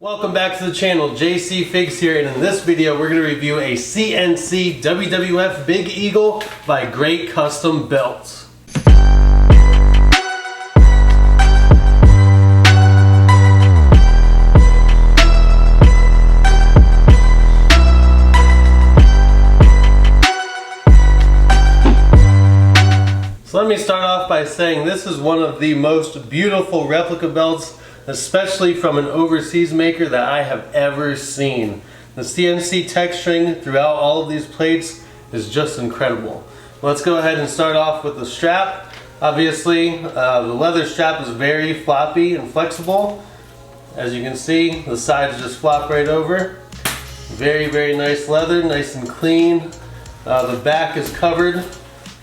Welcome back to the channel. Jcfigz here, and in this video we're going to review a CNC WWF Big Eagle by Greatcustombelts. So let me start off by saying this is one of the most beautiful replica belts, especially from an overseas maker, that I have ever seen. The CNC texturing throughout all of these plates is just incredible. Let's go ahead and start off with the strap. Obviously, the leather strap is very floppy and flexible. As you can see, the sides just flop right over. Very nice leather, nice and clean. The back is covered,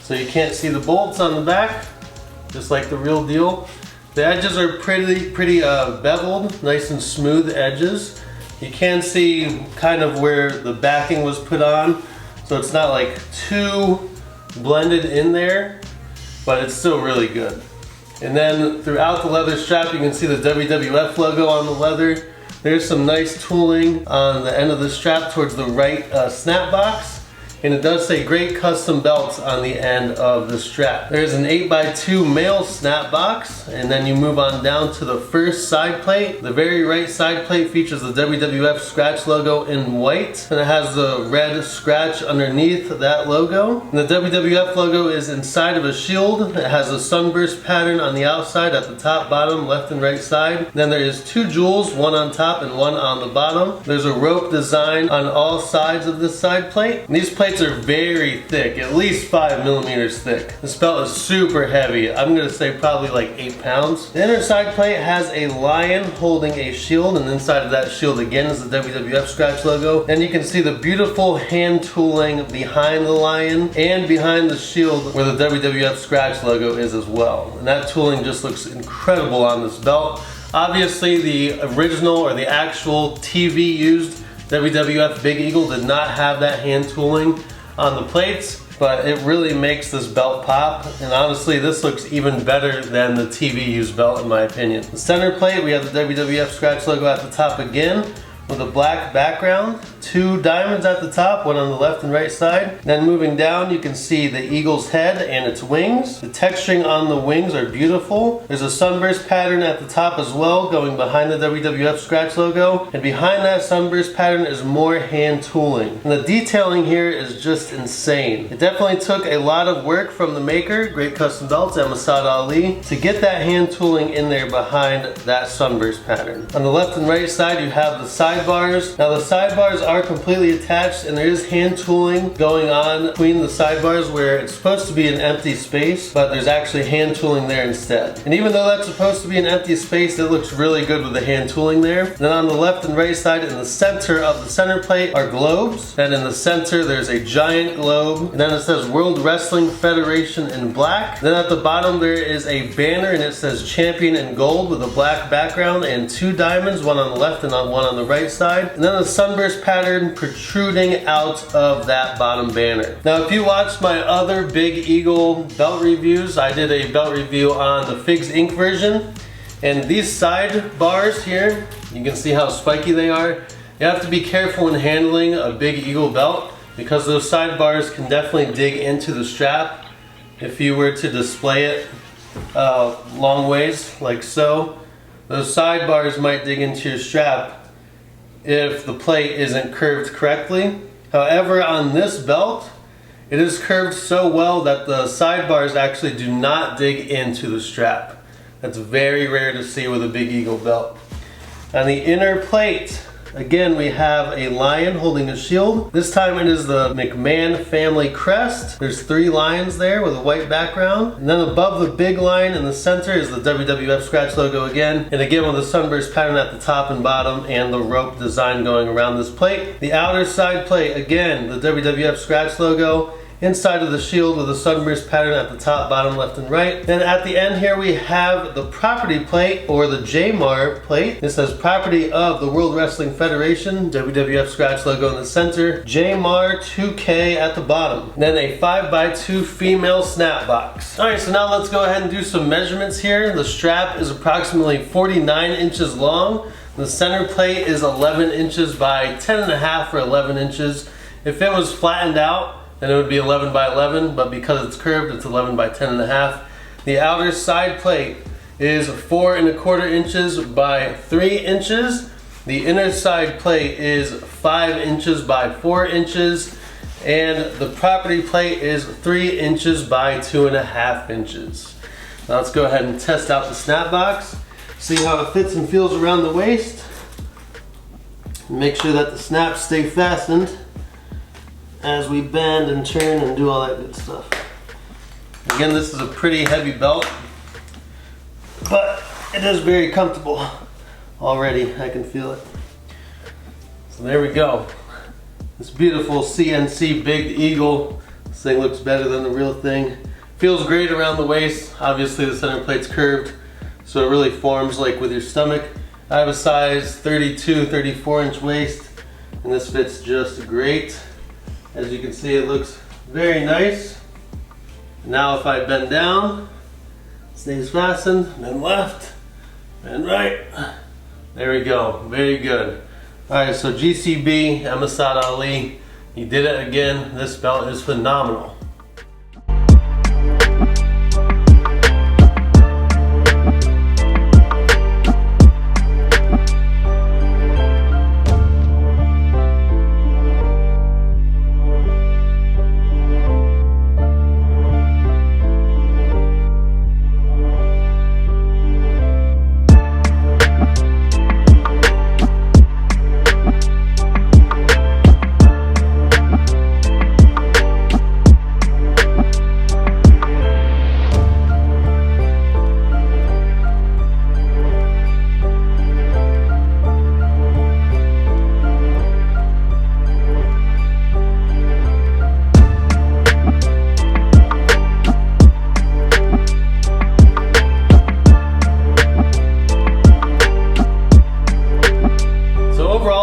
so you can't see the bolts on the back, just like the real deal. The edges are pretty beveled, nice and smooth edges. You can see kind of where the backing was put on, so it's not like too blended in there, but it's still really good. And then throughout the leather strap, you can see the WWF logo on the leather. There's some nice tooling on the end of the strap towards the right snap box. And it does say Greatcustombelts on the end of the strap. There's an 8x2 male snap box, and then you move on down to the first side plate. The very right side plate features the WWF scratch logo in white, and it has the red scratch underneath that logo. And the WWF logo is inside of a shield. It has a sunburst pattern on the outside at the top, bottom, left and right side. Then there is two jewels, one on top and one on the bottom. There's a rope design on all sides of this side plate. And these plates are very thick, at least 5 millimeters thick. This belt is super heavy. I'm gonna say probably like 8 pounds. The inner side plate has a lion holding a shield, and inside of that shield again is the WWF scratch logo. And you can see the beautiful hand tooling behind the lion and behind the shield where the WWF scratch logo is as well. And that tooling just looks incredible on this belt. Obviously the original or the actual TV used WWF Big Eagle did not have that hand tooling on the plates, but it really makes this belt pop. And honestly, this looks even better than the TV used belt in my opinion. The center plate, we have the WWF scratch logo at the top again with a black background. 2 diamonds at the top, one on the left and right side. Then moving down, you can see the eagle's head and its wings. The texturing on the wings are beautiful. There's a sunburst pattern at the top as well, going behind the WWF scratch logo. And behind that sunburst pattern is more hand tooling. And the detailing here is just insane. It definitely took a lot of work from the maker, Greatcustombelts, M Asad Ali, to get that hand tooling in there behind that sunburst pattern. On the left and right side, you have the sidebars. Now the sidebars are completely attached, and there is hand tooling going on between the sidebars where it's supposed to be an empty space, but there's actually hand tooling there instead. And even though that's supposed to be an empty space, it looks really good with the hand tooling there. Then on the left and right side, in the center of the center plate are globes, and in the center there's a giant globe, and then it says World Wrestling Federation in black. Then at the bottom there is a banner, and it says Champion in gold with a black background and 2 diamonds, one on the left and one on the right side. And then the sunburst pattern protruding out of that bottom banner. Now if you watched my other Big Eagle belt reviews, I did a belt review on the Figz Inc version, and these side bars here, you can see how spiky they are. You have to be careful when handling a Big Eagle belt, because those side bars can definitely dig into the strap if you were to display it long ways like so. Those side bars might dig into your strap if the plate isn't curved correctly. However, on this belt, it is curved so well that the sidebars actually do not dig into the strap. That's very rare to see with a Big Eagle belt. On the inner plate, again, we have a lion holding a shield. This time it is the McMahon family crest. There's 3 lions there with a white background. And then above the big lion in the center is the WWF scratch logo again. And again with a sunburst pattern at the top and bottom and the rope design going around this plate. The outer side plate, again, the WWF scratch logo. Inside of the shield with a sunburst pattern at the top, bottom, left, and right. Then at the end here we have the property plate, or the JMAR plate. It says property of the World Wrestling Federation, WWF scratch logo in the center, JMAR 2K at the bottom. And then a 5x2 female snap box. Alright, so now let's go ahead and do some measurements here. The strap is approximately 49 inches long. The center plate is 11 inches by 10.5 or 11 inches. If it was flattened out, then it would be 11 by 11, but because it's curved, it's 11 by 10.5. The outer side plate is 4¼ inches by 3 inches. The inner side plate is 5 inches by 4 inches. And the property plate is 3 inches by 2.5 inches. Now let's go ahead and test out the snap box. See how it fits and feels around the waist. Make sure that the snaps stay fastened as we bend and turn and do all that good stuff. Again, this is a pretty heavy belt, but it is very comfortable already. I can feel it. So there we go. This beautiful CNC Big Eagle. This thing looks better than the real thing. Feels great around the waist. Obviously the center plate's curved, so it really forms like with your stomach. I have a size 32, 34 inch waist, and this fits just great. As you can see, it looks very nice. Now if I bend down, it stays fastened, then left, and right. There we go, very good. Alright, so GCB, M Asad Ali, he did it again. This belt is phenomenal.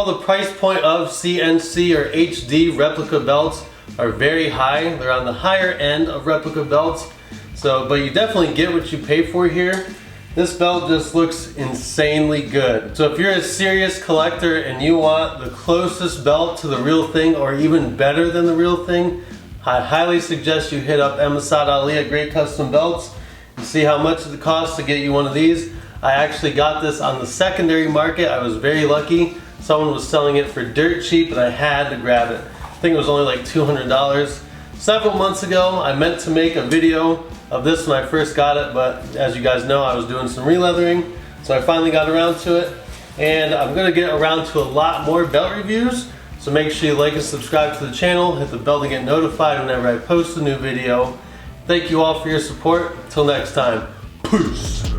The price point of CNC or HD replica belts are very high. They're on the higher end of replica belts. But you definitely get what you pay for here. This belt just looks insanely good. So if you're a serious collector and you want the closest belt to the real thing or even better than the real thing, I highly suggest you hit up M Asad Ali at Greatcustombelts and see how much it costs to get you one of these. I actually got this on the secondary market. I was very lucky. Someone was selling it for dirt cheap and I had to grab it. I think it was only like $200. Several months ago, I meant to make a video of this when I first got it, but as you guys know, I was doing some re-leathering, so I finally got around to it. And I'm gonna get around to a lot more belt reviews, so make sure you like and subscribe to the channel, hit the bell to get notified whenever I post a new video. Thank you all for your support. Until next time, peace.